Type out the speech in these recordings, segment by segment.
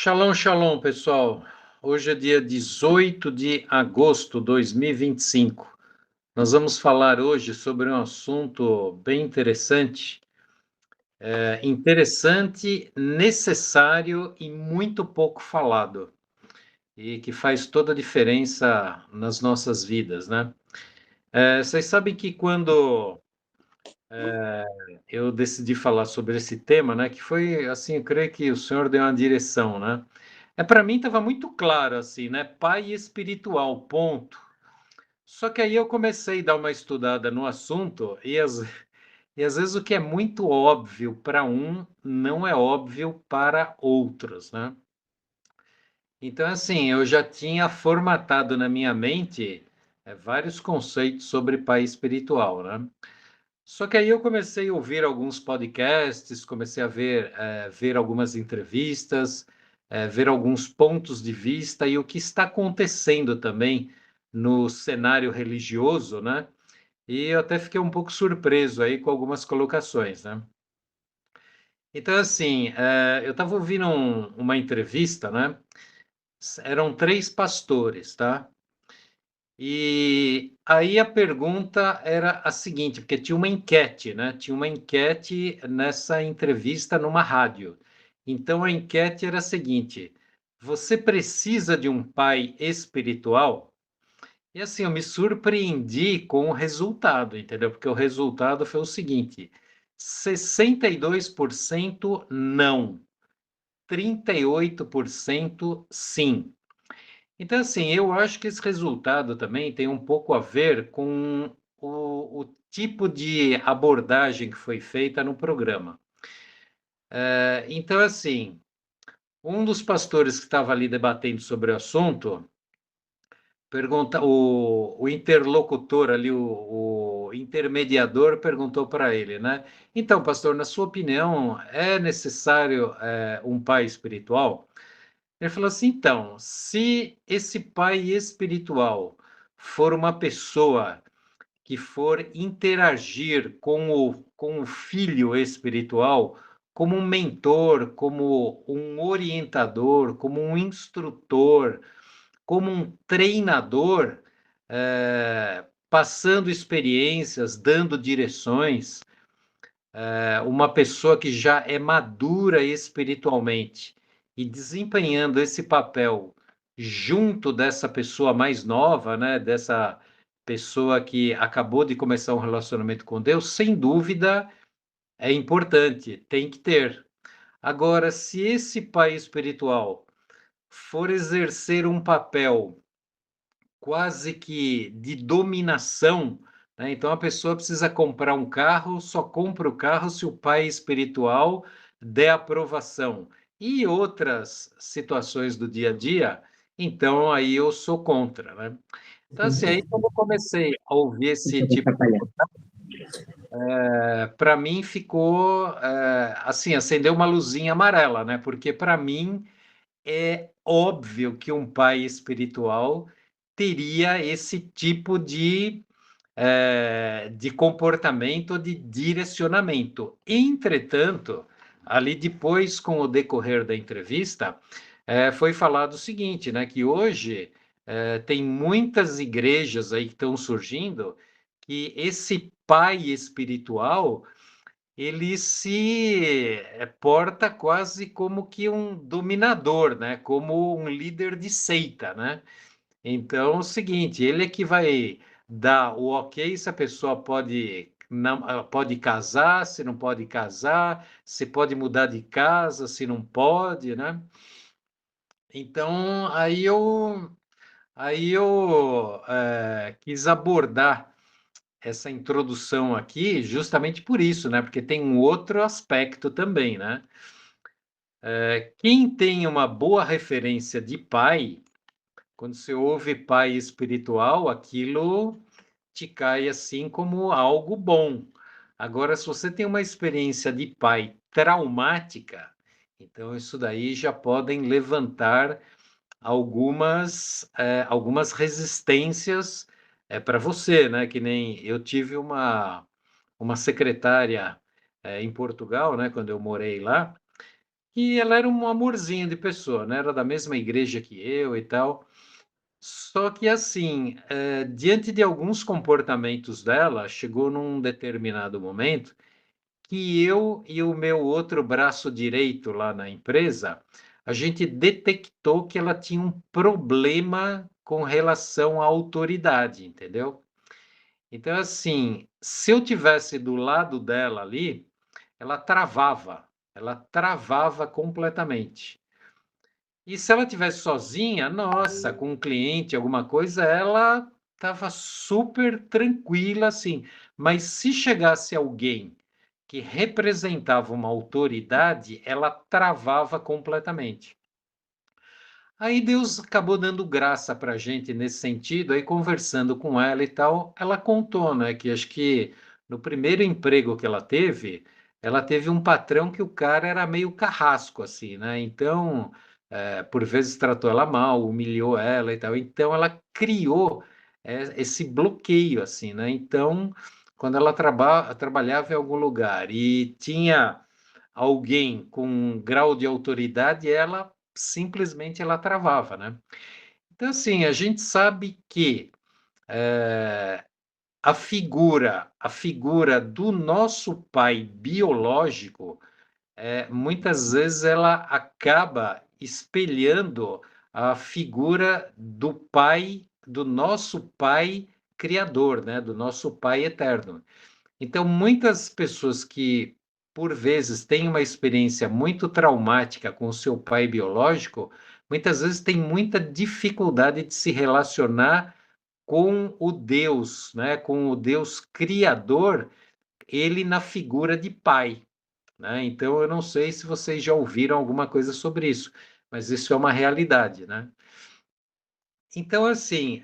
Shalom, shalom, pessoal. Hoje é dia 18 de agosto de 2025. Nós vamos falar hoje sobre um assunto bem interessante, necessário e muito pouco falado, e que faz toda a diferença nas nossas vidas, né? Vocês sabem que quando eu decidi falar sobre esse tema, né, que foi assim, eu creio que o senhor deu uma direção, né? Para mim estava muito claro assim, né? Pai espiritual, ponto. Só que aí eu comecei a dar uma estudada no assunto e às vezes o que é muito óbvio para um não é óbvio para outros, né? Então, assim, eu já tinha formatado na minha mente vários conceitos sobre pai espiritual, né? Só que aí eu comecei a ouvir alguns podcasts, comecei a ver algumas entrevistas, ver alguns pontos de vista e o que está acontecendo também no cenário religioso, né? E eu até fiquei um pouco surpreso aí com algumas colocações, né? Então, assim, eu estava ouvindo uma entrevista, né? Eram três pastores, tá? E aí a pergunta era a seguinte, porque tinha uma enquete, né? Tinha uma enquete nessa entrevista numa rádio. Então a enquete era a seguinte: você precisa de um pai espiritual? E assim, eu me surpreendi com o resultado, entendeu? Porque o resultado foi o seguinte: 62% não, 38% sim. Então, assim, eu acho que esse resultado também tem um pouco a ver com o tipo de abordagem que foi feita no programa. Então, assim, um dos pastores que estava ali debatendo sobre o assunto pergunta, o interlocutor ali, o intermediador perguntou para ele, né? Então, pastor, na sua opinião, é necessário um pai espiritual? Ele falou assim: então, se esse pai espiritual for uma pessoa que for interagir com o filho espiritual como um mentor, como um orientador, como um instrutor, como um treinador, passando experiências, dando direções, uma pessoa que já é madura espiritualmente e desempenhando esse papel junto dessa pessoa mais nova, né, dessa pessoa que acabou de começar um relacionamento com Deus, sem dúvida é importante, tem que ter. Agora, se esse pai espiritual for exercer um papel quase que de dominação, né? Então a pessoa precisa comprar um carro, só compra o carro se o pai espiritual der aprovação. E outras situações do dia a dia, então aí eu sou contra, né? Então, assim, aí quando eu comecei a ouvir esse tipo de para mim ficou assim, acendeu uma luzinha amarela, né? Porque para mim é óbvio que um pai espiritual teria esse tipo de comportamento, de direcionamento. Entretanto, ali depois, com o decorrer da entrevista, foi falado o seguinte, né, que hoje tem muitas igrejas aí que estão surgindo que esse pai espiritual ele se porta quase como que um dominador, né? Como um líder de seita, né? Então, é o seguinte, ele é que vai dar o ok se a pessoa pode não pode casar, se não pode casar, se pode mudar de casa, se não pode, né? Então, aí eu quis abordar essa introdução aqui justamente por isso, né? Porque tem um outro aspecto também, né? Quem tem uma boa referência de pai, quando você ouve pai espiritual, aquilo te cai assim como algo bom. Agora, se você tem uma experiência de pai traumática, então isso daí já podem levantar algumas resistências para você, né? Que nem eu tive uma secretária em Portugal, né? Quando eu morei lá, E ela era um amorzinho de pessoa, né? Era da mesma igreja que eu e tal. Só que assim, diante de alguns comportamentos dela, chegou num determinado momento que eu e o meu outro braço direito lá na empresa, a gente detectou que ela tinha um problema com relação à autoridade, entendeu? Então, assim, se eu tivesse do lado dela ali, ela travava completamente. E se ela tivesse sozinha, nossa, com um cliente, alguma coisa, ela estava super tranquila, assim. Mas se chegasse alguém que representava uma autoridade, ela travava completamente. Aí Deus acabou dando graça para a gente nesse sentido, aí conversando com ela e tal, ela contou, né, que acho que no primeiro emprego que ela teve um patrão que o cara era meio carrasco, assim, né? Então, por vezes tratou ela mal, humilhou ela e tal. Então, ela criou esse bloqueio, assim, né? Então, quando ela trabalhava em algum lugar e tinha alguém com um grau de autoridade, ela simplesmente ela travava, né? Então, assim, a gente sabe que a figura do nosso pai biológico, muitas vezes ela acaba espelhando a figura do pai, do nosso pai criador, né? Do nosso pai eterno. Então, muitas pessoas que, por vezes, têm uma experiência muito traumática com o seu pai biológico, muitas vezes têm muita dificuldade de se relacionar com o Deus, né? Com o Deus criador, ele na figura de pai, né? Então, eu não sei se vocês já ouviram alguma coisa sobre isso, mas isso é uma realidade, né? Então, assim,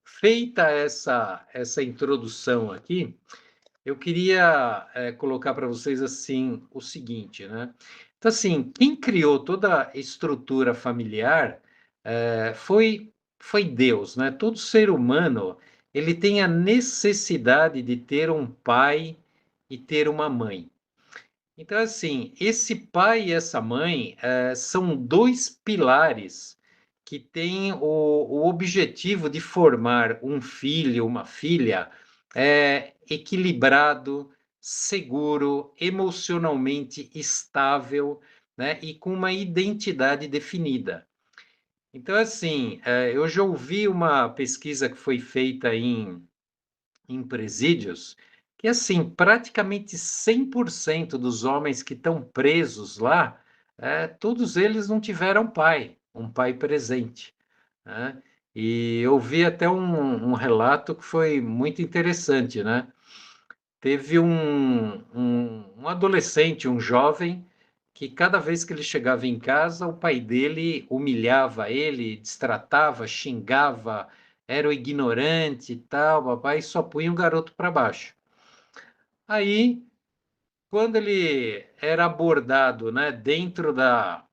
feita essa introdução aqui, eu queria colocar para vocês assim o seguinte, né? Então, assim, quem criou toda a estrutura familiar foi Deus, né? Todo ser humano ele tem a necessidade de ter um pai e ter uma mãe. Então, assim, esse pai e essa mãe são dois pilares que têm o objetivo de formar um filho, uma filha equilibrado, seguro, emocionalmente estável, né, e com uma identidade definida. Então, assim, eu já ouvi uma pesquisa que foi feita em presídios, que assim, praticamente 100% dos homens que estão presos lá, todos eles não tiveram pai, um pai presente, né? E eu vi até um relato que foi muito interessante, né? Teve um adolescente, um jovem, que cada vez que ele chegava em casa, o pai dele humilhava ele, destratava, xingava, era o ignorante e tal, papai, e só punha o garoto para baixo. Aí, quando ele era abordado, né, dentro da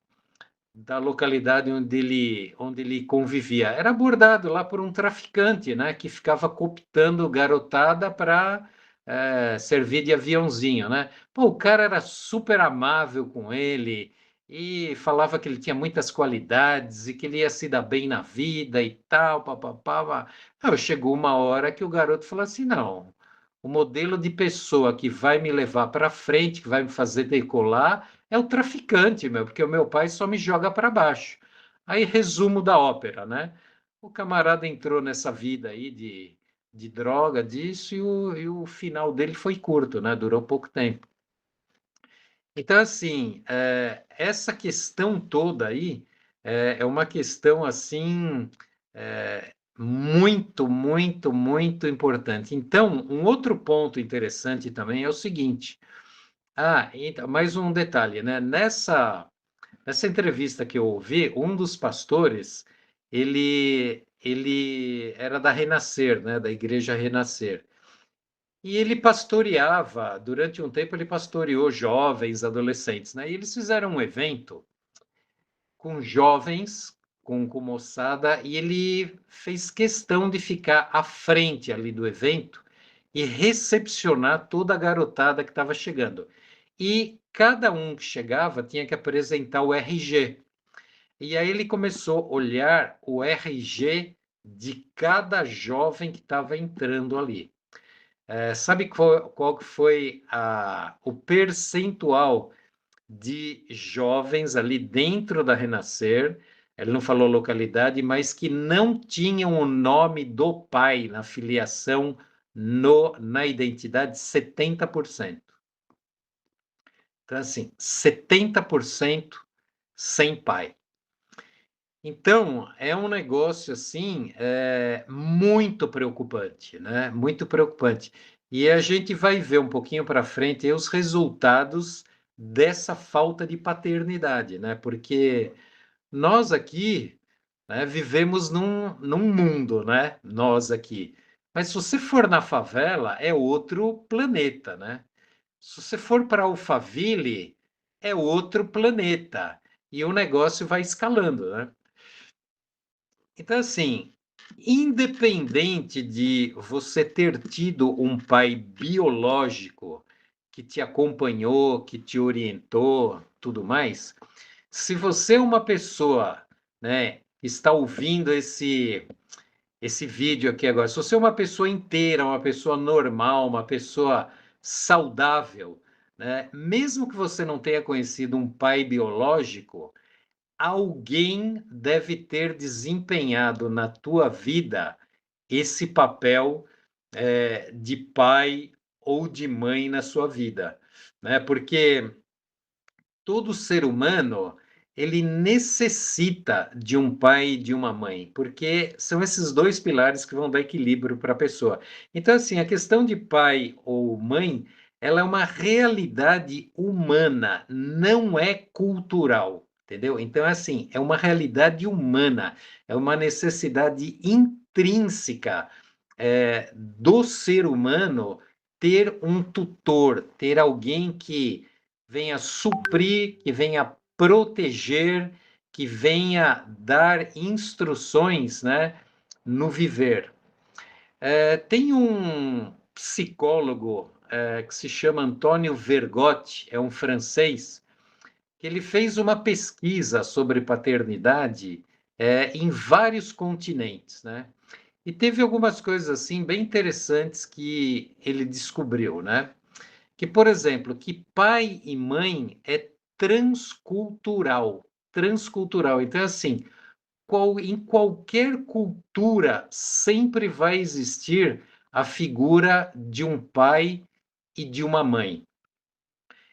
localidade onde ele convivia, era abordado lá por um traficante, né, que ficava cooptando garotada para servir de aviãozinho, né? Pô, o cara era super amável com ele e falava que ele tinha muitas qualidades e que ele ia se dar bem na vida e tal, papapá. Chegou uma hora que o garoto falou assim, não, o modelo de pessoa que vai me levar para frente, que vai me fazer decolar, é o traficante, meu, porque o meu pai só me joga para baixo. Aí, resumo da ópera, né? O camarada entrou nessa vida aí de droga, disso, e o final dele foi curto, né? Durou pouco tempo. Então, assim, essa questão toda aí é uma questão, assim, muito, muito, muito importante. Então, um outro ponto interessante também é o seguinte. Então, mais um detalhe, né? Nessa entrevista que eu ouvi, um dos pastores, ele era da Renascer, né? Da Igreja Renascer. E ele pastoreava, durante um tempo, ele pastoreou jovens, adolescentes, né? E eles fizeram um evento com jovens, com moçada, e ele fez questão de ficar à frente ali do evento e recepcionar toda a garotada que estava chegando. e cada um que chegava tinha que apresentar o RG. E aí ele começou a olhar o RG de cada jovem que estava entrando ali. Sabe qual que foi o percentual de jovens ali dentro da Renascer? Ele não falou localidade, mas que não tinham o nome do pai na filiação, na identidade, 70%. Então, assim, 70% sem pai. Então, é um negócio assim, muito preocupante, né? Muito preocupante. E a gente vai ver um pouquinho para frente aí os resultados dessa falta de paternidade, né? Porque nós aqui, né, vivemos num mundo, né? Nós aqui. Mas se você for na favela, é outro planeta, né? Se você for para Alphaville, é outro planeta. E o negócio vai escalando, né? Então, assim, independente de você ter tido um pai biológico que te acompanhou, que te orientou, tudo mais, se você é uma pessoa, né, está ouvindo esse vídeo aqui agora, se você é uma pessoa inteira, uma pessoa normal, uma pessoa saudável, né, mesmo que você não tenha conhecido um pai biológico, alguém deve ter desempenhado na tua vida esse papel de pai ou de mãe na sua vida, né? Porque todo ser humano ele necessita de um pai e de uma mãe, porque são esses dois pilares que vão dar equilíbrio para a pessoa. Então, assim, a questão de pai ou mãe, ela é uma realidade humana, não é cultural, entendeu? Então, assim, é uma realidade humana, é uma necessidade intrínseca do ser humano ter um tutor, ter alguém que venha suprir, que venha proteger, que venha dar instruções, né, no viver. Tem um psicólogo que se chama Antônio Vergotti, é um francês, que ele fez uma pesquisa sobre paternidade em vários continentes, né? E teve algumas coisas assim bem interessantes que ele descobriu, né? Que, por exemplo, que pai e mãe é transcultural, transcultural. Então, assim, em qualquer cultura sempre vai existir a figura de um pai e de uma mãe.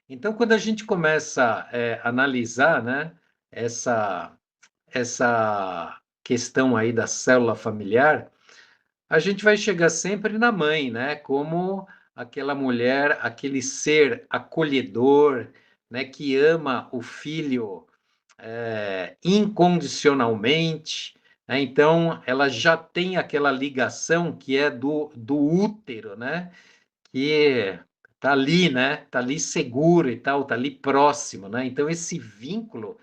Então, quando a gente começa a analisar, né, essa, essa questão aí da célula familiar, a gente vai chegar sempre na mãe, né? Como aquela mulher, aquele ser acolhedor, né? Que ama o filho incondicionalmente, né? Então, ela já tem aquela ligação que é do útero, né? Que tá ali, né? Tá ali seguro e tal, tá ali próximo, né? Então, esse vínculo,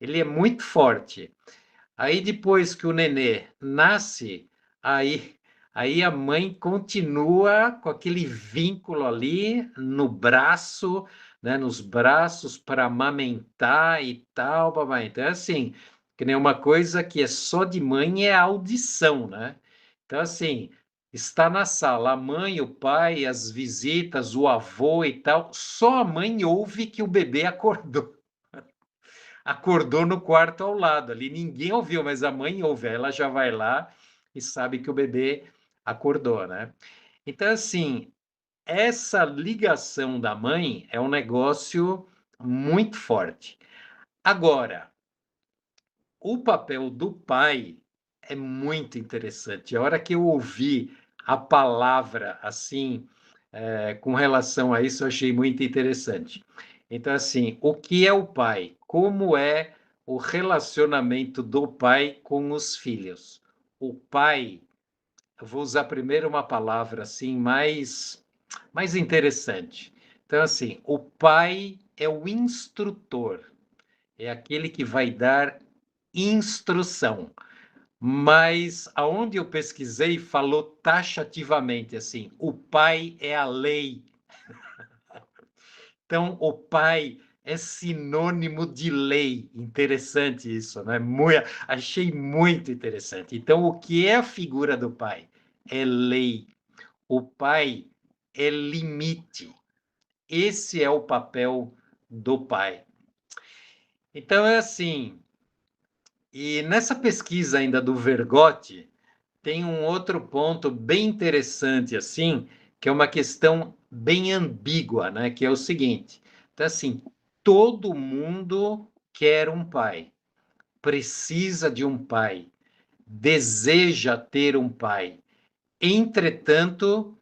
ele é muito forte. Aí depois que o nenê nasce, aí, aí a mãe continua com aquele vínculo ali no braço, né, nos braços para amamentar e tal, papai. Então é assim, que nem uma coisa que é só de mãe é a audição, né? Então assim, está na sala a mãe, o pai, as visitas, o avô e tal, só a mãe ouve que o bebê acordou no quarto ao lado ali. Ninguém ouviu, mas a mãe ouve. Ela já vai lá e sabe que o bebê acordou, né? Então, assim, essa ligação da mãe é um negócio muito forte. Agora, o papel do pai é muito interessante. A hora que eu ouvi a palavra assim, com relação a isso, eu achei muito interessante. Então, assim, o que é o pai? Como é o relacionamento do pai com os filhos? O pai, eu vou usar primeiro uma palavra assim mais interessante. Então, assim, o pai é o instrutor, é aquele que vai dar instrução. Mas aonde eu pesquisei falou taxativamente assim: o pai é a lei. Então, o pai é sinônimo de lei. Interessante isso, né? Achei muito interessante. Então, o que é a figura do pai? É lei. O pai é limite. Esse é o papel do pai. Então, é assim. E nessa pesquisa ainda do Vergotti, tem um outro ponto bem interessante, assim, que é uma questão bem ambígua, né? Que é o seguinte: então, assim, todo mundo quer um pai, precisa de um pai, deseja ter um pai. Entretanto,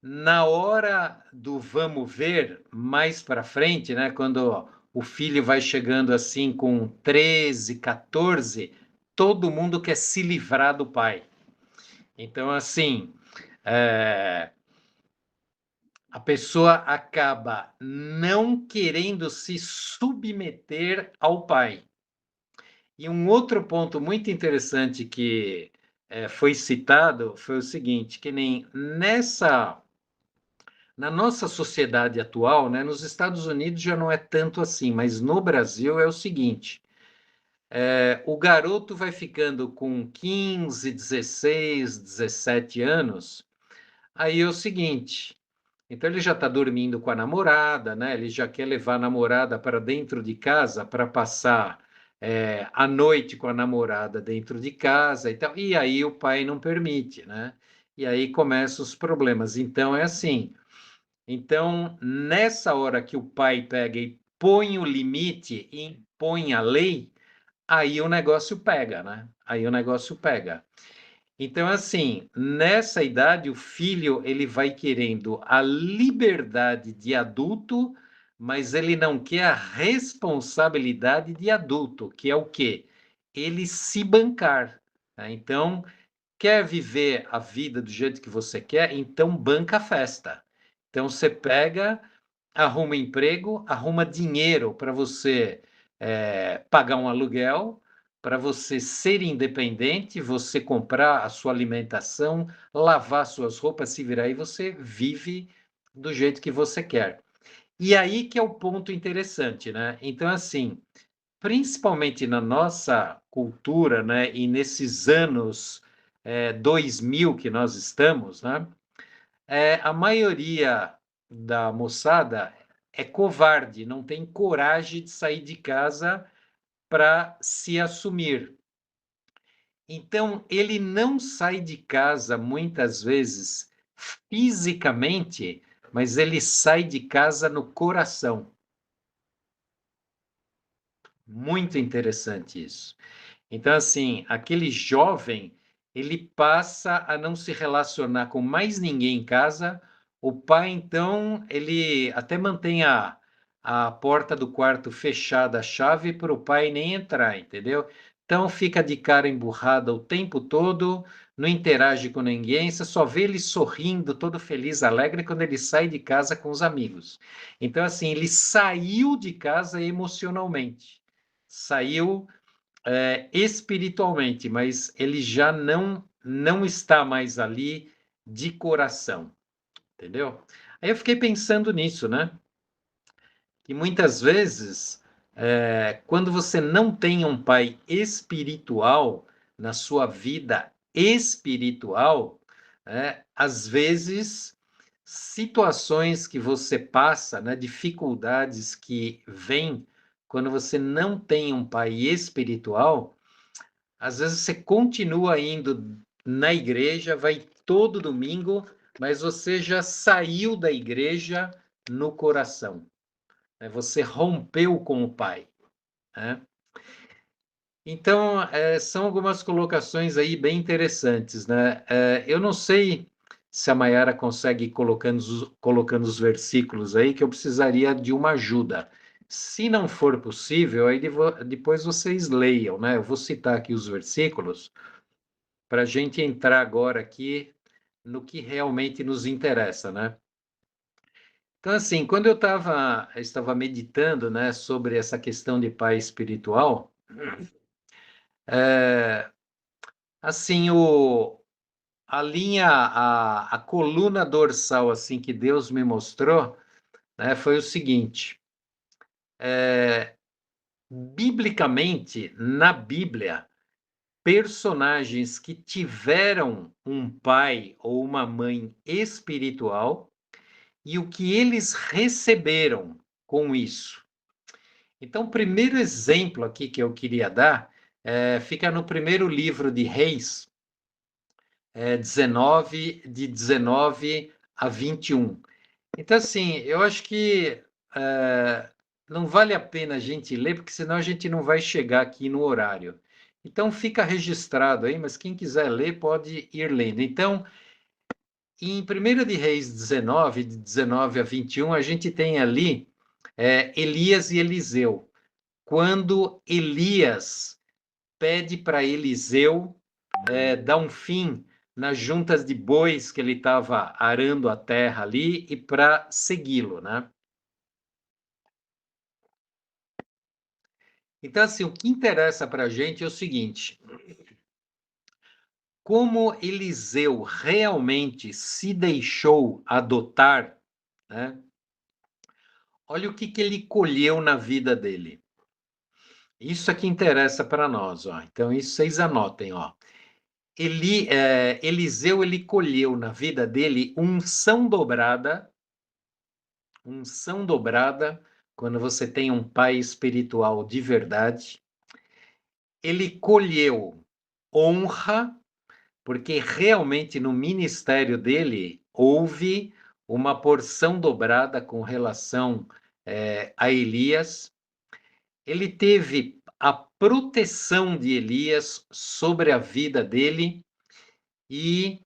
na hora do vamos ver, mais para frente, né? Quando o filho vai chegando assim com 13, 14, todo mundo quer se livrar do pai. Então, assim, é, a pessoa acaba não querendo se submeter ao pai. E um outro ponto muito interessante que foi citado foi o seguinte, que nem na nossa sociedade atual, né, nos Estados Unidos já não é tanto assim, mas no Brasil é o seguinte, o garoto vai ficando com 15, 16, 17 anos, aí é o seguinte, então ele já está dormindo com a namorada, né? Ele já quer levar a namorada para dentro de casa para passar a noite com a namorada dentro de casa e tal. E aí o pai não permite, né? E aí começam os problemas. Então é assim. Então, nessa hora que o pai pega e põe o limite, impõe a lei, aí o negócio pega, né? Aí o negócio pega. Então, assim, nessa idade, o filho ele vai querendo a liberdade de adulto, mas ele não quer a responsabilidade de adulto, que é o quê? Ele se bancar. Né? Então, quer viver a vida do jeito que você quer? Então, banca a festa. Então, você pega, arruma emprego, arruma dinheiro para você pagar um aluguel, para você ser independente, você comprar a sua alimentação, lavar suas roupas, se virar, e você vive do jeito que você quer. E aí que é o ponto interessante, né? Então, assim, principalmente na nossa cultura, né, e nesses anos 2000 que nós estamos, né, a maioria da moçada é covarde, não tem coragem de sair de casa para se assumir. Então, ele não sai de casa muitas vezes fisicamente, mas ele sai de casa no coração. Muito interessante isso. Então, assim, aquele jovem, ele passa a não se relacionar com mais ninguém em casa. O pai, então, ele até mantém a porta do quarto fechada, a chave, para o pai nem entrar, entendeu? Então, fica de cara emburrada o tempo todo, não interage com ninguém, você só vê ele sorrindo, todo feliz, alegre, quando ele sai de casa com os amigos. Então, assim, ele saiu de casa emocionalmente. Saiu espiritualmente, mas ele já não está mais ali de coração, entendeu? Aí eu fiquei pensando nisso, né? Que muitas vezes, quando você não tem um pai espiritual na sua vida espiritual, às vezes situações que você passa, né, dificuldades que vêm quando você não tem um pai espiritual, às vezes você continua indo na igreja, vai todo domingo, mas você já saiu da igreja no coração. Né? Você rompeu com o Pai. Né? Então, são algumas colocações aí bem interessantes. Né? Eu não sei se a Mayara consegue ir colocando os versículos aí, que eu precisaria de uma ajuda. Se não for possível, aí depois vocês leiam, né? Eu vou citar aqui os versículos para a gente entrar agora aqui no que realmente nos interessa, né? Então, assim, quando estava meditando, né, sobre essa questão de pai espiritual, é, assim, a linha, a coluna dorsal, assim, que Deus me mostrou, né, foi o seguinte: biblicamente, na Bíblia, personagens que tiveram um pai ou uma mãe espiritual e o que eles receberam com isso. Então, o primeiro exemplo aqui que eu queria dar fica no primeiro livro de Reis, 19, de 19 a 21. Então, assim, eu acho que não vale a pena a gente ler, porque senão a gente não vai chegar aqui no horário. Então, fica registrado aí, mas quem quiser ler pode ir lendo. Então, em 1 de Reis 19, de 19 a 21, a gente tem ali Elias e Eliseu. Quando Elias pede para Eliseu dar um fim nas juntas de bois que ele estava arando a terra ali e para segui-lo, né? Então, assim, o que interessa para a gente é o seguinte: como Eliseu realmente se deixou adotar, né? Olha o que ele colheu na vida dele. Isso aqui interessa para nós, ó. Então, isso vocês anotem, ó. Eliseu, ele colheu na vida dele unção dobrada, quando você tem um pai espiritual de verdade. Ele colheu honra, porque realmente no ministério dele houve uma porção dobrada com relação a Elias. Ele teve a proteção de Elias sobre a vida dele e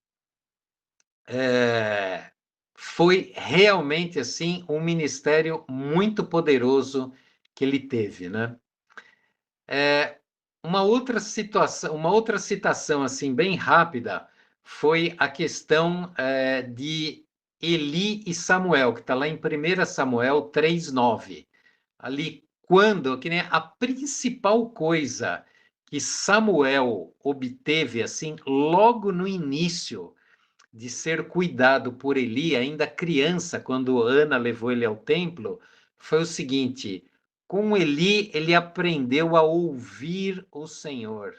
foi realmente assim um ministério muito poderoso que ele teve, né? Uma outra situação, uma outra citação assim bem rápida foi a questão de Eli e Samuel, que está lá em 1 Samuel 3:9. Ali, quando, que nem a principal coisa que Samuel obteve assim logo no início de ser cuidado por Eli, ainda criança, quando Ana levou ele ao templo, foi o seguinte: com Eli, ele aprendeu a ouvir o Senhor.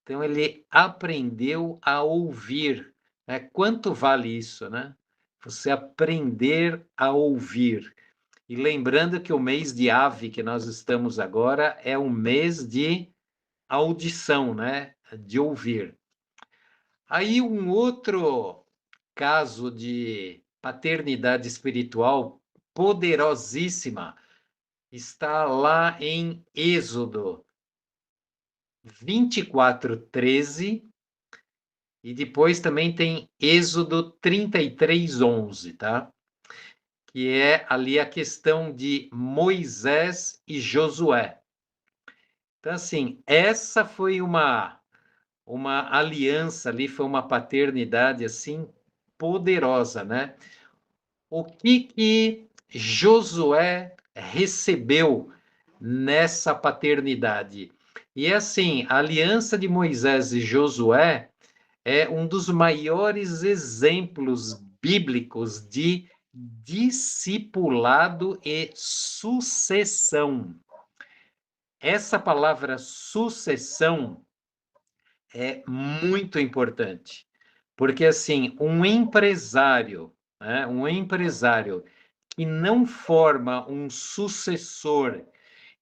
Então, ele aprendeu a ouvir. Né? Quanto vale isso, né? Você aprender a ouvir. E lembrando que o mês de Ave que nós estamos agora é um mês de audição, né? De ouvir. Aí um outro caso de paternidade espiritual poderosíssima está lá em Êxodo 24:13 e depois também tem Êxodo 33:11, tá? Que é ali a questão de Moisés e Josué. Então, assim, essa foi uma aliança ali, foi uma paternidade assim poderosa, né? O que Josué recebeu nessa paternidade? E é assim, a aliança de Moisés e Josué é um dos maiores exemplos bíblicos de discipulado e sucessão. Essa palavra sucessão é muito importante, porque assim, um empresário que não forma um sucessor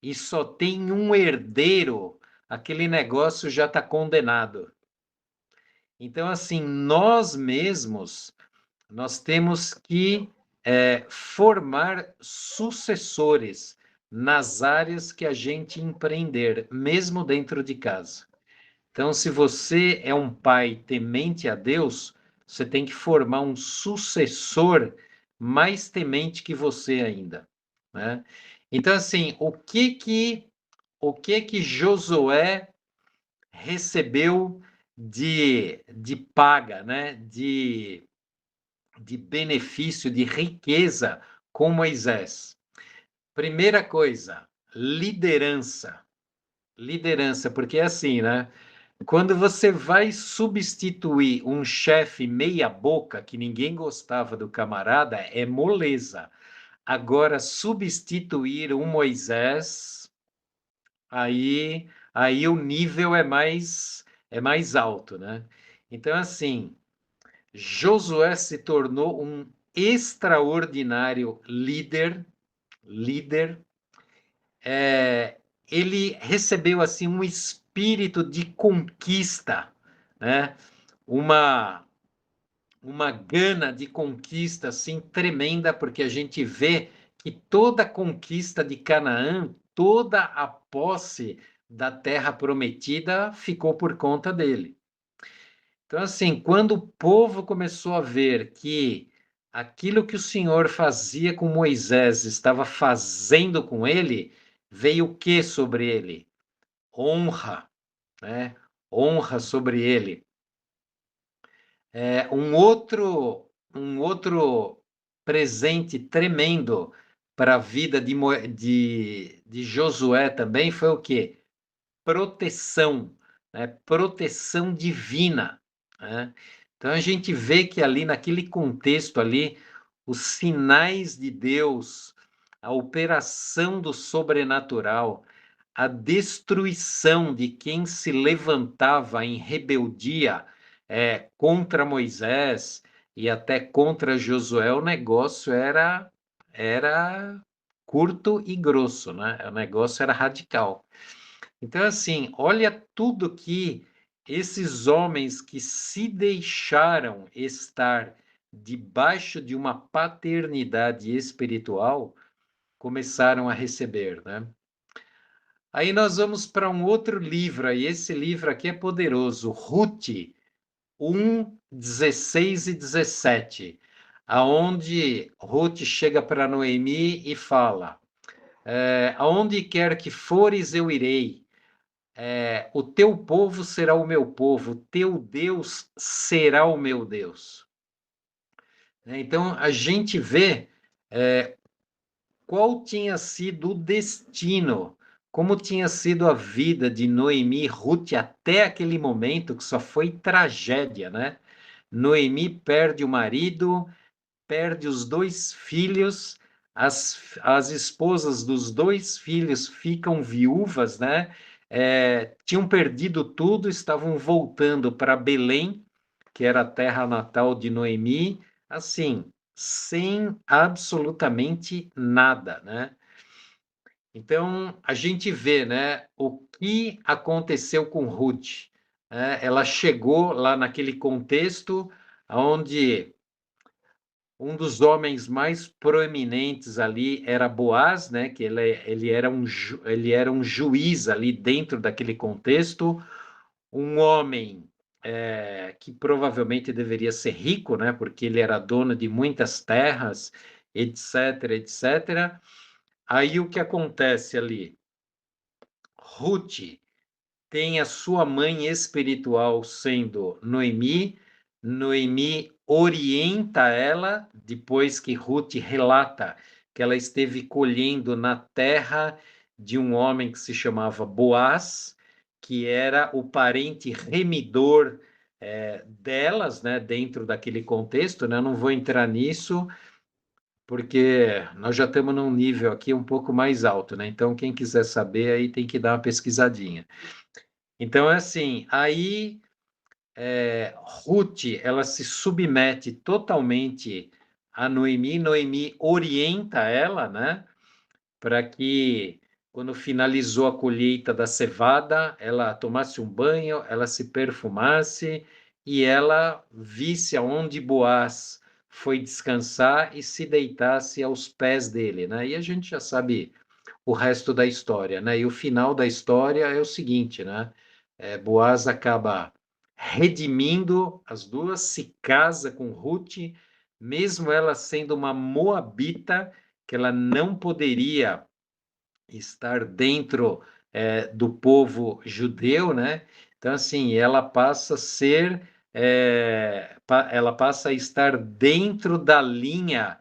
e só tem um herdeiro, aquele negócio já está condenado. Então, assim, nós mesmos, nós temos que formar sucessores nas áreas que a gente empreender, mesmo dentro de casa. Então, se você é um pai temente a Deus, você tem que formar um sucessor mais temente que você ainda, né? Então, assim, o que que Josué recebeu de paga, né? De benefício, de riqueza com Moisés? Primeira coisa, liderança. Liderança, porque é assim, né? Quando você vai substituir um chefe meia boca, que ninguém gostava do camarada, é moleza. agora substituir um Moisés, aí o nível é mais alto, né? Então, assim, Josué se tornou um extraordinário líder. Ele recebeu assim um espírito de conquista, né? Uma uma gana de conquista assim tremenda, porque a gente vê que toda a conquista de Canaã, toda a posse da terra prometida ficou por conta dele. Então, assim, quando o povo começou a ver que aquilo que o Senhor fazia com Moisés estava fazendo com ele, veio o que sobre ele? Honra, né? Honra sobre ele. Um outro presente tremendo para a vida de Josué também foi o quê? Proteção, né? Proteção divina, né? Então a gente vê que ali naquele contexto ali, os sinais de Deus, a operação do sobrenatural, a destruição de quem se levantava em rebeldia contra Moisés e até contra Josué, o negócio era curto e grosso, né? O negócio era radical. Então, assim, olha tudo que esses homens que se deixaram estar debaixo de uma paternidade espiritual começaram a receber, né? Aí nós vamos para um outro livro, e esse livro aqui é poderoso, Ruth 1:16 e 17, aonde Ruth chega para Noemi e fala: aonde quer que fores, eu irei. O teu povo será o meu povo, o teu Deus será o meu Deus. Então, a gente vê qual tinha sido o destino, como tinha sido a vida de Noemi e Ruth até aquele momento, que só foi tragédia, né? Noemi perde o marido, perde os 2 filhos, as esposas dos 2 filhos ficam viúvas, né? Tinham perdido tudo, estavam voltando para Belém, que era a terra natal de Noemi, assim, sem absolutamente nada, né? Então, a gente vê, né, o que aconteceu com Ruth, né? Ela chegou lá naquele contexto onde um dos homens mais proeminentes ali era Boaz, né? Que ele era um juiz ali dentro daquele contexto, um homem que provavelmente deveria ser rico, né? Porque ele era dono de muitas terras, etc, etc. Aí o que acontece ali? Ruth tem a sua mãe espiritual sendo Noemi. Noemi orienta ela, depois que Ruth relata que ela esteve colhendo na terra de um homem que se chamava Boaz, que era o parente remidor delas, né, dentro daquele contexto, né? Eu não vou entrar nisso, porque nós já estamos num nível aqui um pouco mais alto, né? Então, quem quiser saber aí tem que dar uma pesquisadinha. Então, é assim, aí Ruth, ela se submete totalmente a Noemi, Noemi orienta ela, né, para que quando finalizou a colheita da cevada, ela tomasse um banho, ela se perfumasse e ela visse aonde Boaz foi descansar e se deitasse aos pés dele, né? E a gente já sabe o resto da história, né? E o final da história é o seguinte, né? Boaz acaba redimindo as duas, se casa com Ruth, mesmo ela sendo uma moabita, que ela não poderia estar dentro do povo judeu, né? Então, assim, ela passa a ser, ela passa a estar dentro da linha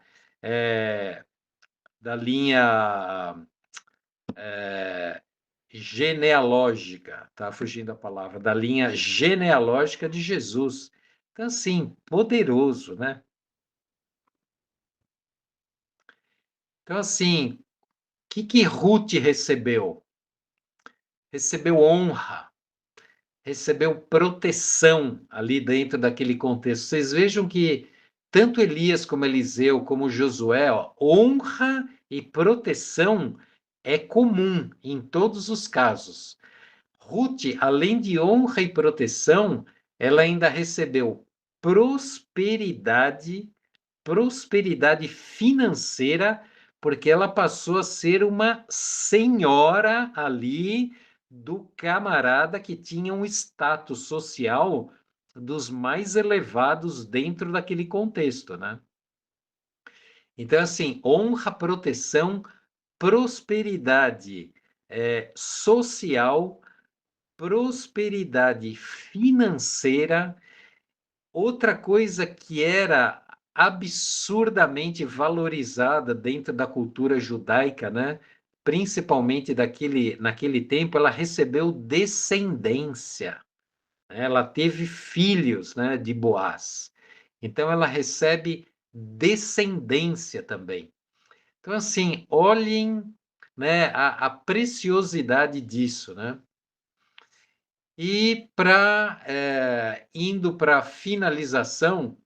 genealógica, tá fugindo a palavra, da linha genealógica de Jesus. Então, assim, poderoso, né? Então, assim, o que Ruth recebeu? Recebeu honra, recebeu proteção ali dentro daquele contexto. Vocês vejam que tanto Elias como Eliseu, como Josué, ó, honra e proteção é comum em todos os casos. Ruth, além de honra e proteção, ela ainda recebeu prosperidade, prosperidade financeira, porque ela passou a ser uma senhora ali do camarada que tinha um status social dos mais elevados dentro daquele contexto, né? Então, assim, honra, proteção, prosperidade social, prosperidade financeira. Outra coisa que era absurdamente valorizada dentro da cultura judaica, né? Principalmente naquele tempo, ela recebeu descendência, né? Ela teve filhos, né, de Boaz. Então ela recebe descendência também. Então assim, olhem, né, a preciosidade disso, né? E indo para a finalização,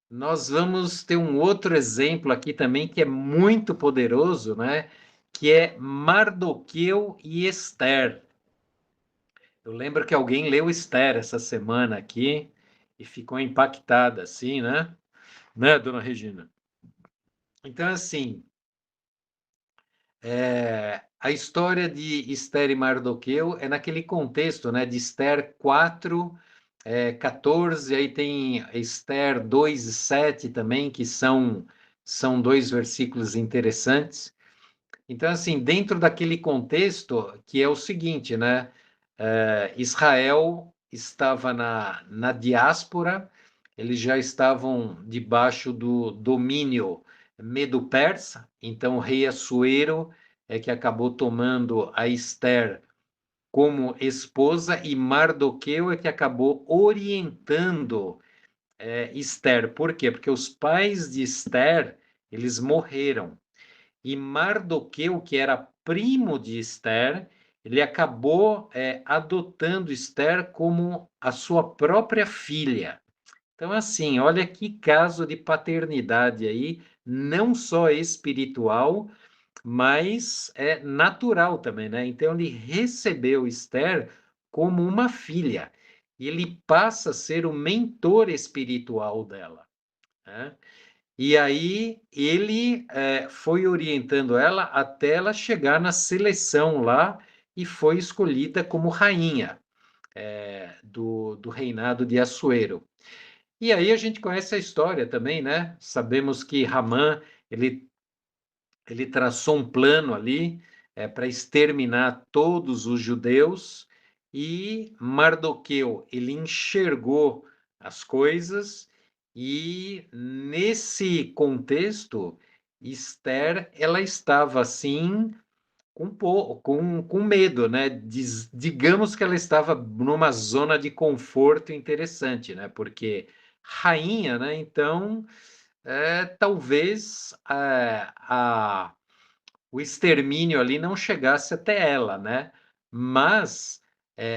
nós vamos ter um outro exemplo aqui também que é muito poderoso, né? Que é Mardoqueu e Esther. Eu lembro que alguém leu Esther essa semana aqui e ficou impactada, assim, né? Né, dona Regina? Então, assim, a história de Esther e Mardoqueu é naquele contexto, né? De Esther 4, 14, aí tem Esther 2 e 7 também, que são dois versículos interessantes. Então, assim, dentro daquele contexto, que é o seguinte, né? Israel estava na diáspora, eles já estavam debaixo do domínio medo-persa, então o rei Assuero é que acabou tomando a Esther como esposa e Mardoqueu é que acabou orientando Esther. Por quê? Porque os pais de Esther, eles morreram. E Mardoqueu, que era primo de Esther, ele acabou adotando Esther como a sua própria filha. Então, assim, olha que caso de paternidade aí, não só espiritual, mas é natural também, né? Então, ele recebeu Esther como uma filha. E ele passa a ser o mentor espiritual dela, né? E aí ele foi orientando ela até ela chegar na seleção lá e foi escolhida como rainha do reinado de Assuero. E aí a gente conhece a história também, né? Sabemos que Ramã ele traçou um plano ali para exterminar todos os judeus e Mardoqueu ele enxergou as coisas e nesse contexto Esther ela estava assim com medo, né? Digamos que ela estava numa zona de conforto interessante, né? Porque rainha, né? Então talvez o extermínio ali não chegasse até ela, né? Mas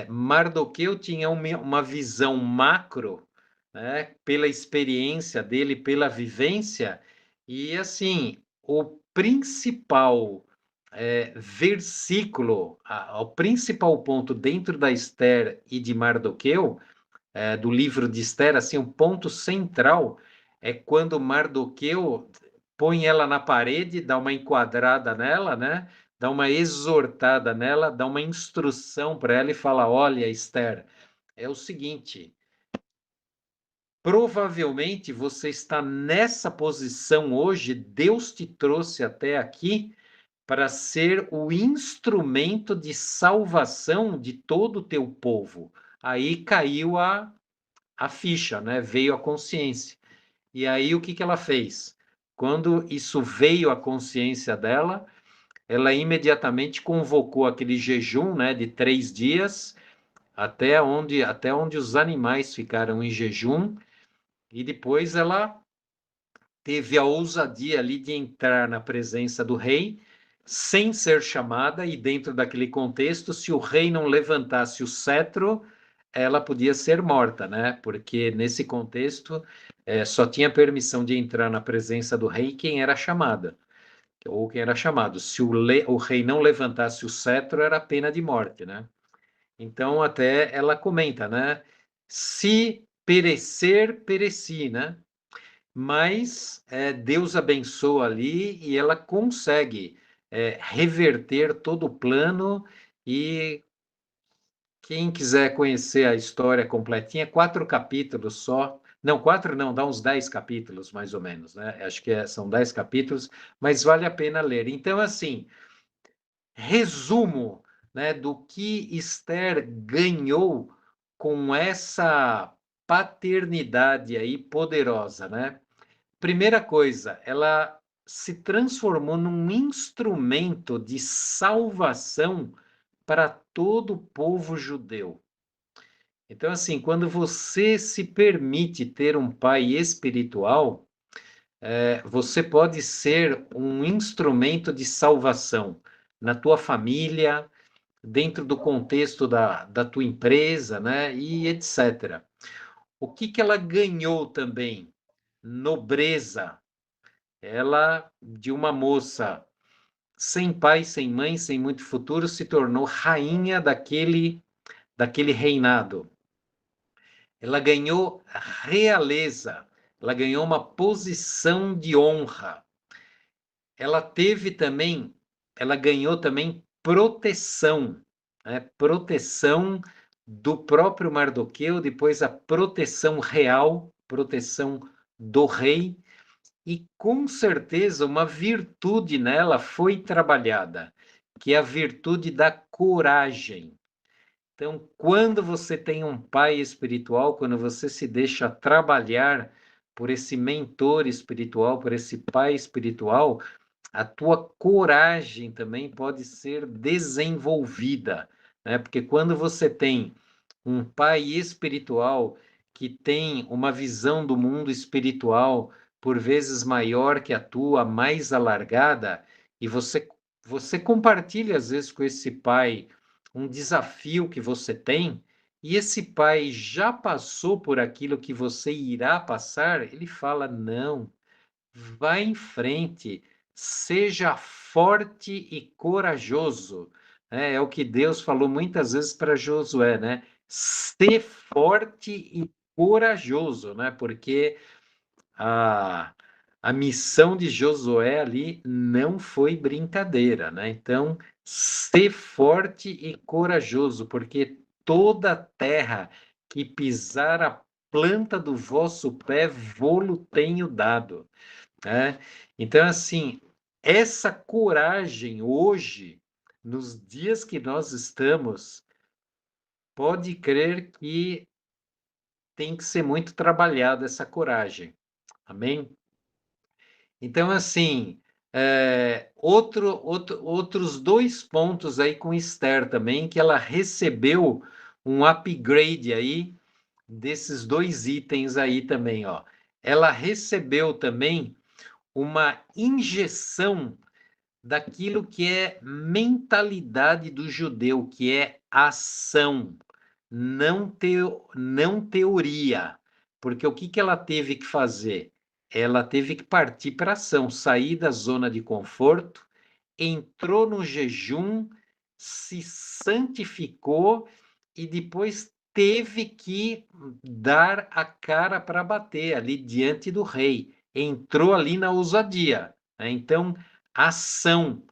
Mardoqueu tinha uma visão macro, né? Pela experiência dele, pela vivência, e assim, o principal versículo, o principal ponto dentro da Esther e de Mardoqueu do livro de Esther, assim, um ponto central é quando Mardoqueu põe ela na parede, dá uma enquadrada nela, né? Dá uma exortada nela, dá uma instrução para ela e fala: Olha, Esther, é o seguinte. Provavelmente você está nessa posição hoje, Deus te trouxe até aqui para ser o instrumento de salvação de todo o teu povo. Aí caiu a ficha, né? Veio a consciência. E aí o que que ela fez? Quando isso veio à consciência dela, ela imediatamente convocou aquele jejum, né, de 3 dias, até onde os animais ficaram em jejum, e depois ela teve a ousadia ali de entrar na presença do rei sem ser chamada, e dentro daquele contexto, se o rei não levantasse o cetro, ela podia ser morta, né? Porque nesse contexto só tinha permissão de entrar na presença do rei quem era chamada, ou quem era chamado. Se o rei não levantasse o cetro, era pena de morte, né? Então até ela comenta, né? Se perecer, pereci, né? Mas Deus abençoa ali e ela consegue reverter todo o plano. E quem quiser conhecer a história completinha, 4 capítulos só. Não, 4 não, dá uns 10 capítulos, mais ou menos, né? Acho que são 10 capítulos, mas vale a pena ler. Então, assim, resumo, né, do que Esther ganhou com essa paternidade aí poderosa, né? Primeira coisa, ela se transformou num instrumento de salvação para todo o povo judeu. Então, assim, quando você se permite ter um pai espiritual, você pode ser um instrumento de salvação na tua família, dentro do contexto da tua empresa, né? E etc. O que que ela ganhou também? Nobreza. Ela, de uma moça sem pai, sem mãe, sem muito futuro, se tornou rainha daquele reinado. Ela ganhou realeza, ela ganhou uma posição de honra. Ela teve também, ela ganhou também proteção, né? Proteção do próprio Mardoqueu, depois a proteção real, proteção do rei, e com certeza uma virtude nela foi trabalhada, que é a virtude da coragem. Então, quando você tem um pai espiritual, quando você se deixa trabalhar por esse mentor espiritual, por esse pai espiritual, a tua coragem também pode ser desenvolvida, né? Porque quando você tem um pai espiritual que tem uma visão do mundo espiritual por vezes maior que a tua, mais alargada, e você compartilha às vezes com esse pai um desafio que você tem, e esse pai já passou por aquilo que você irá passar, ele fala: não, vá em frente, seja forte e corajoso. É o que Deus falou muitas vezes para Josué, né? Ser forte e corajoso, né? Porque a, a missão de Josué ali não foi brincadeira, né? Então, ser forte e corajoso, porque toda terra que pisar a planta do vosso pé, vô-lo tenho dado, né? Então, assim, essa coragem hoje, nos dias que nós estamos, pode crer que tem que ser muito trabalhada essa coragem. Amém? Então, assim, outros 2 pontos aí com Esther também, que ela recebeu um upgrade aí desses 2 itens aí também, ó. Ela recebeu também uma injeção daquilo que é mentalidade do judeu, que é ação, não teoria. Porque o que que ela teve que fazer? Ela teve que partir para ação, sair da zona de conforto, entrou no jejum, se santificou e depois teve que dar a cara para bater ali diante do rei. Entrou ali na ousadia, né? Então, ação,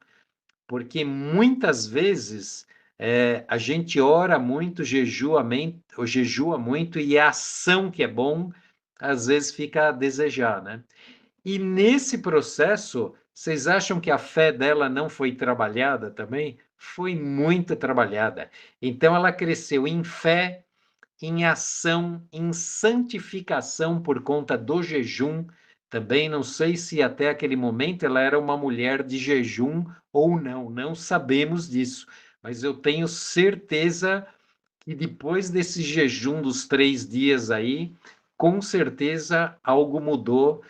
porque muitas vezes a gente ora muito, jejua muito, e a ação que é bom, às vezes fica a desejar, né? E nesse processo, vocês acham que a fé dela não foi trabalhada também? Foi muito trabalhada. Então ela cresceu em fé, em ação, em santificação por conta do jejum. Também não sei se até aquele momento ela era uma mulher de jejum ou não, não sabemos disso. Mas eu tenho certeza que depois desse jejum dos 3 dias aí, com certeza algo mudou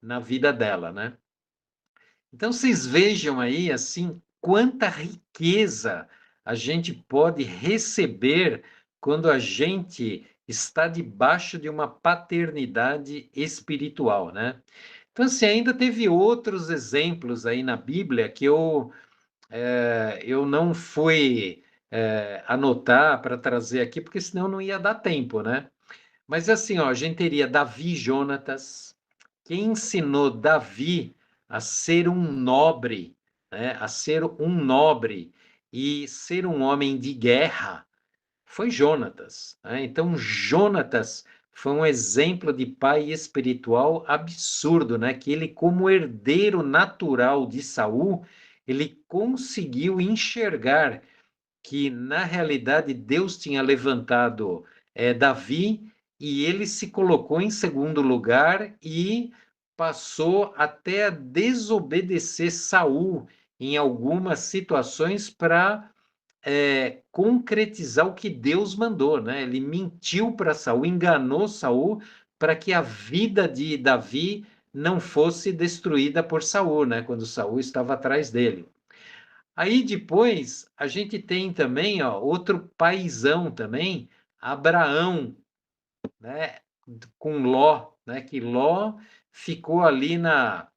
na vida dela, né? Então, vocês vejam aí, assim, quanta riqueza a gente pode receber quando a gente está debaixo de uma paternidade espiritual, né? Então, assim, ainda teve outros exemplos aí na Bíblia que eu não fui anotar para trazer aqui, porque senão não ia dar tempo, né? Mas assim, ó, a gente teria Davi e Jonatas. Quem ensinou Davi a ser um nobre, né? A ser um nobre e ser um homem de guerra foi Jonatas, né? Então, Jonatas foi um exemplo de pai espiritual absurdo, né? Que ele, como herdeiro natural de Saul, ele conseguiu enxergar que, na realidade, Deus tinha levantado Davi e ele se colocou em segundo lugar e passou até a desobedecer Saul em algumas situações para concretizar o que Deus mandou, né? Ele mentiu para Saul, enganou Saul para que a vida de Davi não fosse destruída por Saul, né? Quando Saul estava atrás dele. Aí depois a gente tem também, ó, outro paizão também, Abraão, né? Com Ló, né? Que Ló ficou ali na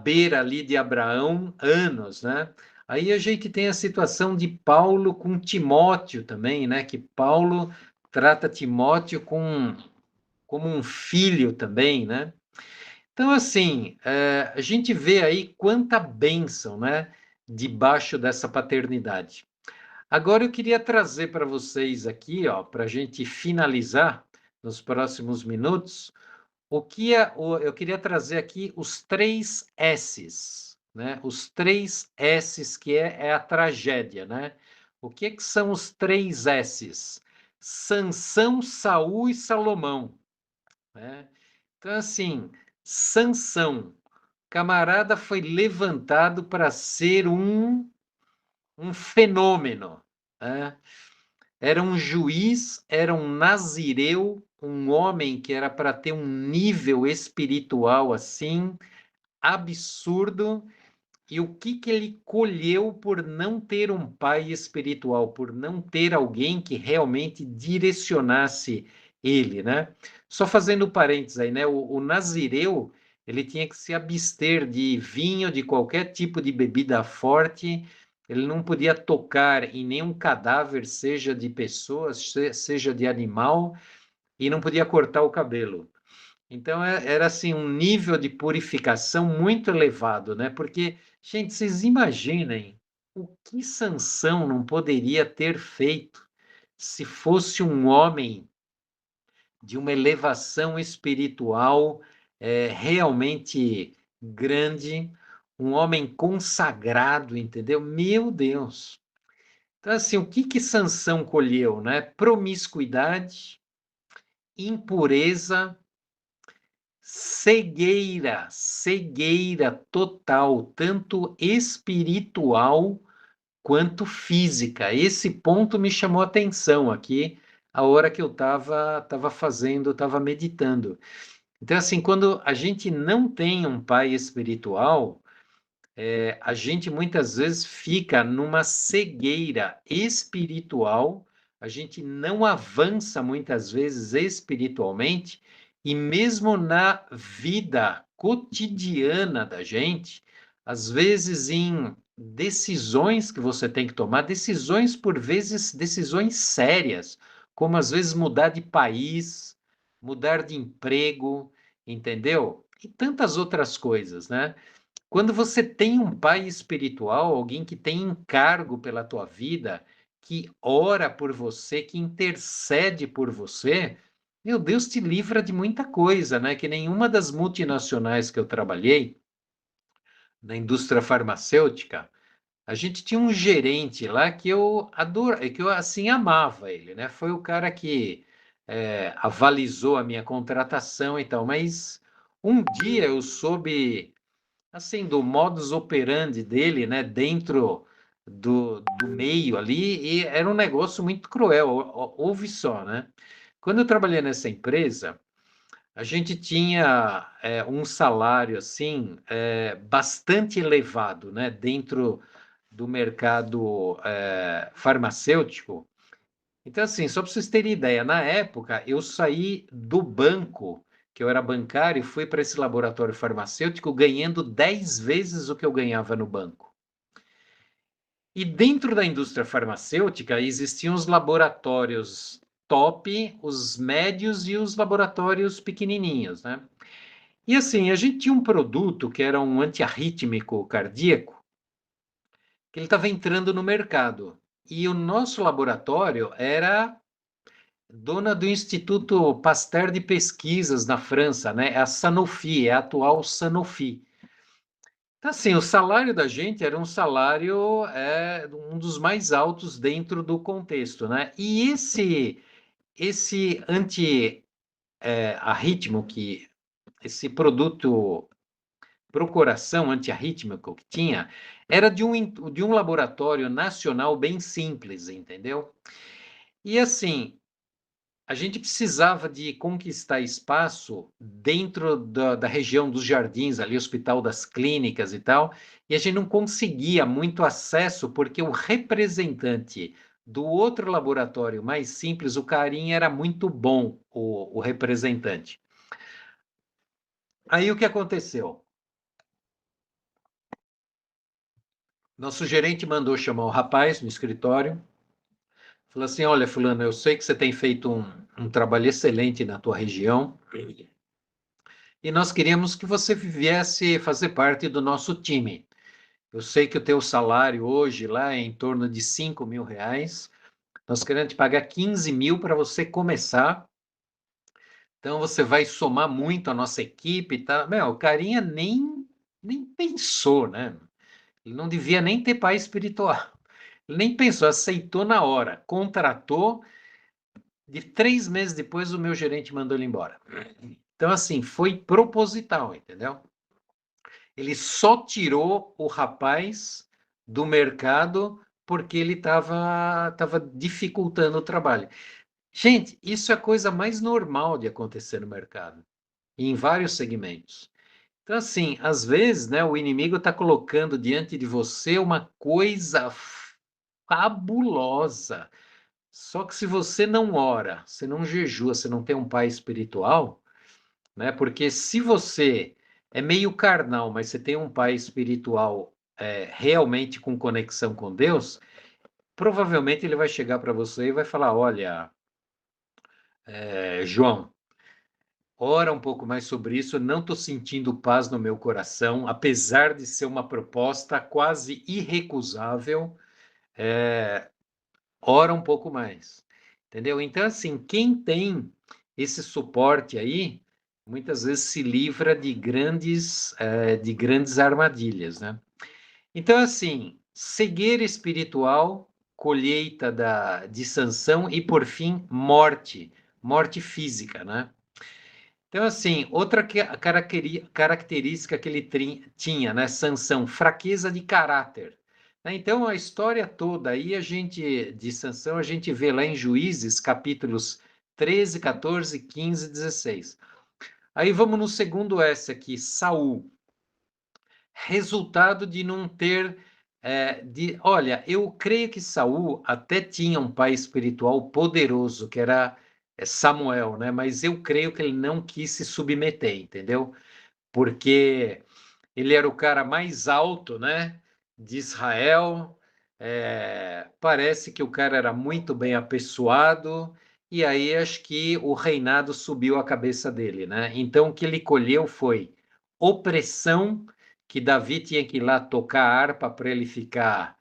beira ali de Abraão anos, né? Aí a gente tem a situação de Paulo com Timóteo também, né? Que Paulo trata Timóteo como um filho também, né? Então, assim, a gente vê aí quanta bênção, né? Debaixo dessa paternidade. Agora eu queria trazer para vocês aqui, ó, para a gente finalizar nos próximos minutos, eu queria trazer aqui os 3 S's, né? Os 3 S's que é a tragédia, né? O que são os 3 S's? Sansão, Saul e Salomão, né? Então, assim, Sansão, camarada foi levantado para ser um fenômeno, né? Era um juiz, era um nazireu, um homem que era para ter um nível espiritual assim absurdo. E o que ele colheu por não ter um pai espiritual, por não ter alguém que realmente direcionasse ele, né? Só fazendo parênteses aí, né? O nazireu, ele tinha que se abster de vinho, de qualquer tipo de bebida forte, ele não podia tocar em nenhum cadáver, seja de pessoas, seja de animal, e não podia cortar o cabelo. Então era assim um nível de purificação muito elevado, né? Porque, gente, vocês imaginem o que Sansão não poderia ter feito se fosse um homem de uma elevação espiritual realmente grande, um homem consagrado, entendeu? Meu Deus! Então, assim, o que Sansão colheu, né? Promiscuidade, impureza, cegueira total, tanto espiritual quanto física. Esse ponto me chamou a atenção aqui, a hora que eu estava fazendo, estava meditando. Então, assim, quando a gente não tem um pai espiritual, a gente muitas vezes fica numa cegueira espiritual, a gente não avança muitas vezes espiritualmente, e mesmo na vida cotidiana da gente, às vezes em decisões que você tem que tomar, decisões por vezes, decisões sérias, como às vezes mudar de país, mudar de emprego, entendeu? E tantas outras coisas, né? Quando você tem um pai espiritual, alguém que tem encargo pela tua vida, que ora por você, que intercede por você, meu Deus, te livra de muita coisa, né? Que nenhuma das multinacionais que eu trabalhei, na indústria farmacêutica, a gente tinha um gerente lá que eu adoro, que eu assim amava ele, né? Foi o cara que avalizou a minha contratação e tal, mas um dia eu soube assim, do modus operandi dele, né, dentro do meio ali, e era um negócio muito cruel. Ouve só, né? Quando eu trabalhei nessa empresa, a gente tinha um salário assim bastante elevado, né, dentro do mercado farmacêutico. Então, assim, só para vocês terem ideia, na época eu saí do banco, que eu era bancário, e fui para esse laboratório farmacêutico ganhando 10 vezes o que eu ganhava no banco. E dentro da indústria farmacêutica existiam os laboratórios top, os médios e os laboratórios pequenininhos, né? E assim, a gente tinha um produto que era um antiarrítmico cardíaco, que ele estava entrando no mercado. E o nosso laboratório era dona do Instituto Pasteur de Pesquisas na França, né? É a Sanofi, é a atual Sanofi. Então, assim, o salário da gente era um salário um dos mais altos dentro do contexto, né? E esse anti-arrítmico, esse produto procuração antiarrítmico que tinha, era de um laboratório nacional bem simples, entendeu? E assim, a gente precisava de conquistar espaço dentro da região dos Jardins, ali, Hospital das Clínicas e tal, e a gente não conseguia muito acesso, porque o representante do outro laboratório mais simples, o carinha era muito bom, o representante. Aí o que aconteceu? Nosso gerente mandou chamar o rapaz no escritório, falou assim: olha, fulano, eu sei que você tem feito um trabalho excelente na tua região, e nós queríamos que você viesse fazer parte do nosso time. Eu sei que o teu salário hoje lá é em torno de 5 mil reais. Nós queremos te pagar 15 mil para você começar. Então você vai somar muito a nossa equipe, tá? Meu, o carinha nem pensou, né? Ele não devia nem ter pai espiritual. Ele nem pensou, aceitou na hora, contratou. De 3 meses depois, o meu gerente mandou ele embora. Então, assim, foi proposital, entendeu? Ele só tirou o rapaz do mercado porque ele tava dificultando o trabalho. Gente, isso é a coisa mais normal de acontecer no mercado, em vários segmentos. Então, assim, às vezes, né, o inimigo está colocando diante de você uma coisa fabulosa. Só que se você não ora, você não jejua, você não tem um pai espiritual, né? Porque se você é meio carnal, mas você tem um pai espiritual realmente com conexão com Deus, provavelmente ele vai chegar para você e vai falar: olha, João, ora um pouco mais sobre isso. Eu não estou sentindo paz no meu coração, apesar de ser uma proposta quase irrecusável. Ora um pouco mais, entendeu? Então, assim, quem tem esse suporte aí, muitas vezes se livra de grandes armadilhas, né? Então, assim, cegueira espiritual, colheita de Sansão e, por fim, morte física, né? Então, assim, outra característica que ele tinha, né, Sansão, fraqueza de caráter. Né? Então, a história toda aí, de Sansão, a gente vê lá em Juízes, capítulos 13, 14, 15 e 16. Aí vamos no segundo S aqui, Saul. Resultado de não ter... olha, eu creio que Saul até tinha um pai espiritual poderoso, que era Samuel, né? Mas eu creio que ele não quis se submeter, entendeu? Porque ele era o cara mais alto, né, de Israel. Parece que o cara era muito bem apessoado, e aí acho que o reinado subiu a cabeça dele, né? Então o que ele colheu foi opressão, que Davi tinha que ir lá tocar a harpa para ele ficar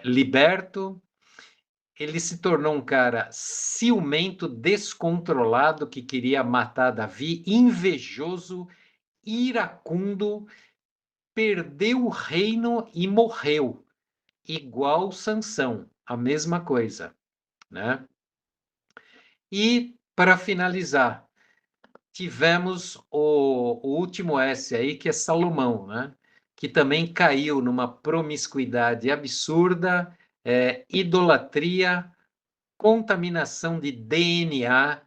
liberto. Ele se tornou um cara ciumento, descontrolado, que queria matar Davi, invejoso, iracundo, perdeu o reino e morreu, igual Sansão, a mesma coisa, né? E para finalizar, tivemos o último S aí, que é Salomão, né? Que também caiu numa promiscuidade absurda, idolatria, contaminação de DNA,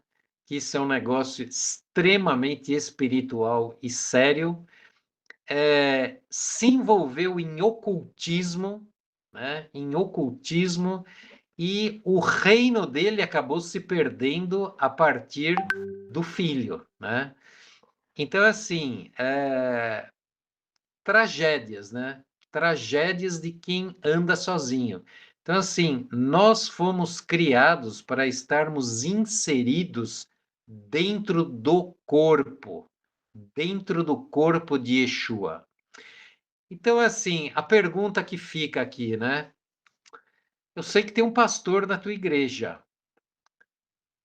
que isso é um negócio extremamente espiritual e sério, se envolveu em ocultismo, né? Em ocultismo, e o reino dele acabou se perdendo a partir do filho, né? Então, assim, tragédias, né? Tragédias de quem anda sozinho. Então, assim, nós fomos criados para estarmos inseridos dentro do corpo de Yeshua. Então, assim, a pergunta que fica aqui, né? Eu sei que tem um pastor na tua igreja,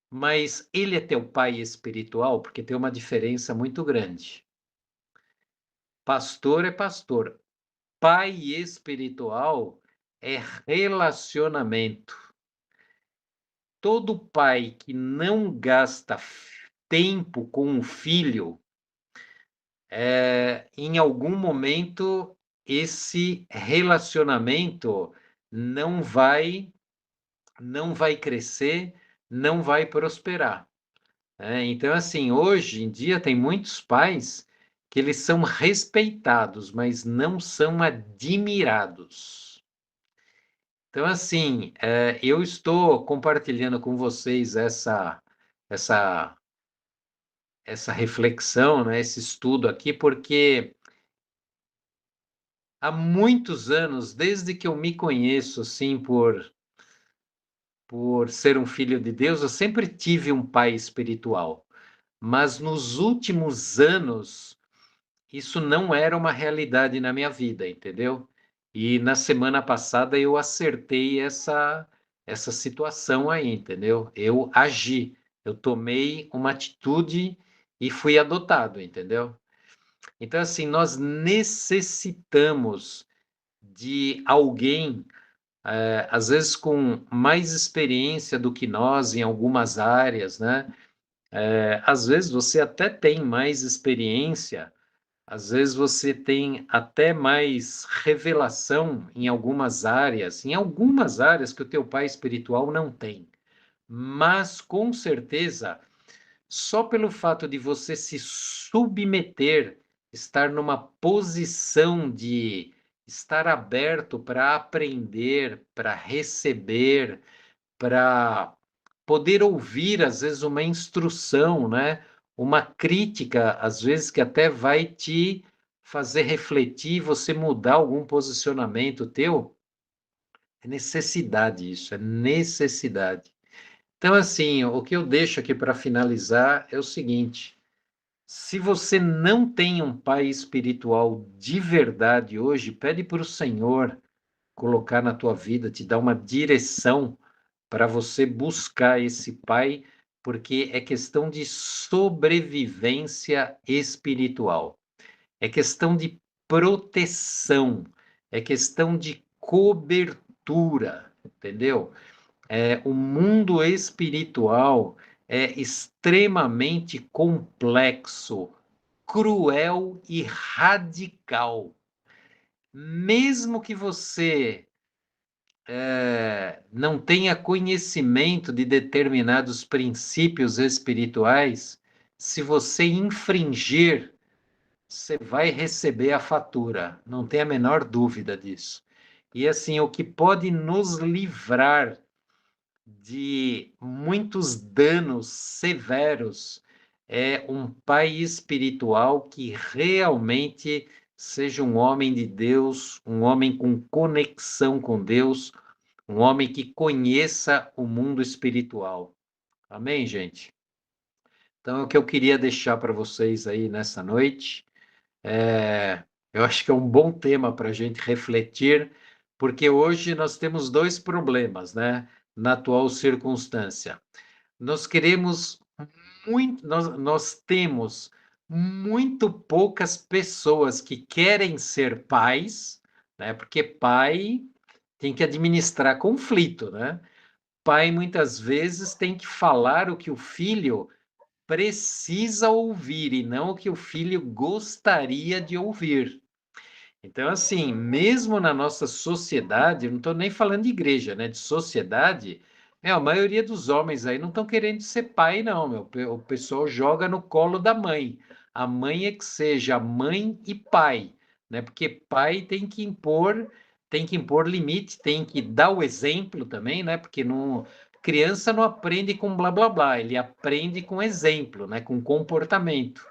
mas ele é teu pai espiritual? Porque tem uma diferença muito grande. Pastor é pastor. Pai espiritual é relacionamento. Todo pai que não gasta tempo com o filho, em algum momento esse relacionamento não vai não vai crescer, não vai prosperar. Então, assim, hoje em dia tem muitos pais que eles são respeitados, mas não são admirados. Então, assim, eu estou compartilhando com vocês essa, essa reflexão, né, esse estudo aqui, porque há muitos anos, desde que eu me conheço, assim, por ser um filho de Deus, eu sempre tive um pai espiritual. Mas nos últimos anos, isso não era uma realidade na minha vida, entendeu? E na semana passada eu acertei essa situação aí, entendeu? Eu agi, eu tomei uma atitude e fui adotado, entendeu? Então, assim, nós necessitamos de alguém, às vezes com mais experiência do que nós em algumas áreas, né? Às vezes você até tem mais experiência, às vezes você tem até mais revelação em algumas áreas que o teu pai espiritual não tem. Mas com certeza, só pelo fato de você se submeter, estar numa posição de estar aberto para aprender, para receber, para poder ouvir, às vezes, uma instrução, né? Uma crítica, às vezes, que até vai te fazer refletir, você mudar algum posicionamento teu. É necessidade isso, é necessidade. Então, assim, o que eu deixo aqui para finalizar é o seguinte: se você não tem um pai espiritual de verdade hoje, pede para o Senhor colocar na tua vida, te dar uma direção para você buscar esse pai, porque é questão de sobrevivência espiritual, é questão de proteção, é questão de cobertura, entendeu? O mundo espiritual é extremamente complexo, cruel e radical. Mesmo que você não tenha conhecimento de determinados princípios espirituais, se você infringir, você vai receber a fatura, não tem a menor dúvida disso. E assim, o que pode nos livrar de muitos danos severos é um pai espiritual que realmente seja um homem de Deus, um homem com conexão com Deus, um homem que conheça o mundo espiritual. Amém, gente? Então, é o que eu queria deixar para vocês aí nessa noite. Eu acho que é um bom tema para a gente refletir, porque hoje nós temos dois problemas, né? Na atual circunstância. Nós queremos muito, nós temos muito poucas pessoas que querem ser pais, né? Porque pai tem que administrar conflito, né? Pai muitas vezes tem que falar o que o filho precisa ouvir e não o que o filho gostaria de ouvir. Então, assim, mesmo na nossa sociedade, não estou nem falando de igreja, né? De sociedade, A maioria dos homens aí não estão querendo ser pai, não, meu. O pessoal joga no colo da mãe. A mãe é que seja mãe e pai, né? Porque pai tem que impor limite, tem que dar o exemplo também, né? Porque não, criança não aprende com blá blá blá, ele aprende com exemplo, né? Com comportamento.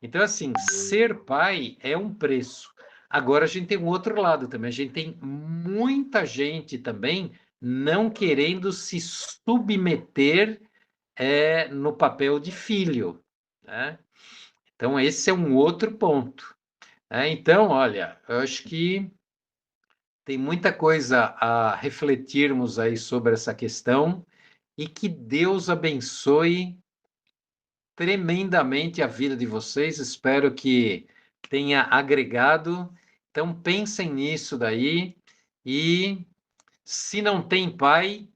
Então, assim, ser pai é um preço. Agora a gente tem um outro lado também. A gente tem muita gente também não querendo se submeter no papel de filho, né? Então, esse é um outro ponto. Então, olha, eu acho que tem muita coisa a refletirmos aí sobre essa questão e que Deus abençoe tremendamente a vida de vocês. Espero que tenha agregado. Então, pensem nisso daí. E se não tem pai,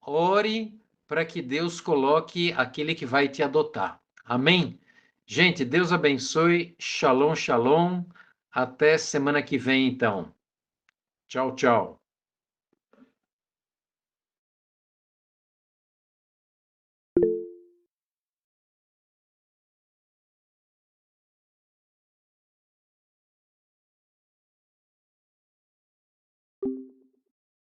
ore para que Deus coloque aquele que vai te adotar. Amém? Gente, Deus abençoe. Shalom, shalom. Até semana que vem, então. Tchau, tchau.